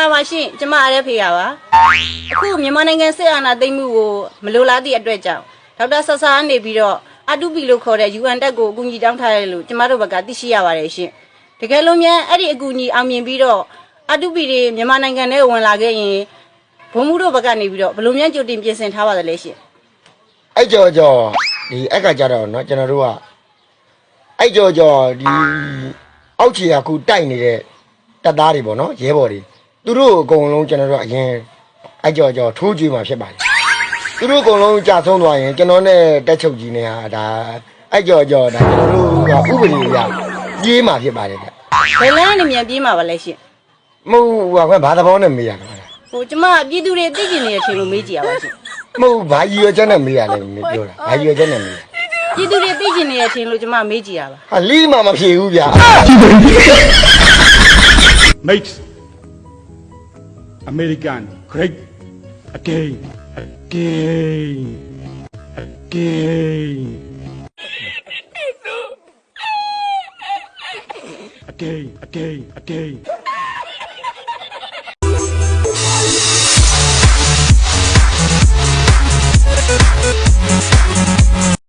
လာပါရှင်ကျမအားရဖေရပါအခုမြန်မာနိုင်ငံစစ်အာဏာသိမ်းမှုကိုမလိုလားသည့်အတွက်ကြောင့်ဒေါက်တာဆဆာကနေပြီးတော့အတူပီလို့ခေါ်တဲ့ UN တက်ကိုအကူအညီတောင်းထားတယ်လို့ကျမတို့ဘက်ကသိရှိရပါတယ်ရှင်တကယ်လို့များအဲ့ဒီအကူအညီအောင်မြင်ပြီးတော့အတူပီတွေမြန်မာနိုင်ငံထဲဝင်လာခဲ့ရင်ဘုံမှုတို့ဘက်ကနေပြီးတော့ဘလို့များကြိုတင်ပြင်ဆင်ထားပါသလဲရှင်အဲ့ကြောဒီအဲ့ကကြတော့เนาะကျွန်တော်တို့ကအဲ့ကြောဒီအောက်ခြေကခုတိုက်နေတဲ့တပ်သားတွေပေါ့နော်ရဲဘော်တွေသူတို့အကုန်လုံးကျွန်တော်တို့အရင်အဲ့ကြောထိုးကြွေးမှာဖြစ်ပါတယ်သူတို့အကုန်လုံးကြာဆုံးသွားရင်ကျွန်တော်နဲ့တက်ချုပ်ကြီးနဲ့ဟာဒါအဲ့ကြောဒါကျွန်တော်တို့ကဥပဒေအရပြေးမှာဖြစ်ပါတယ်ဗျဘယ်လမ်းနဲ့မြန်ပြေးမှာပါလဲရှင်မဟုတ်ဘာသဘောနဲ့မေးရတာဟိုကျမပြည်သူတွေသိကျင်နေရထင်လို့မေးကြည့်ရပါရှင်မဟုတ်ဘာကြီးရချက်နဲ့မေးရလဲပြောတာဘာကြီးရချက်နဲ့မေးပြည်သူတွေသိကျင်နေရထင်လို့ကျမမေးကြည့်ရပါဟာလီမှမဖြေဘူးဗျာ Makes American great again again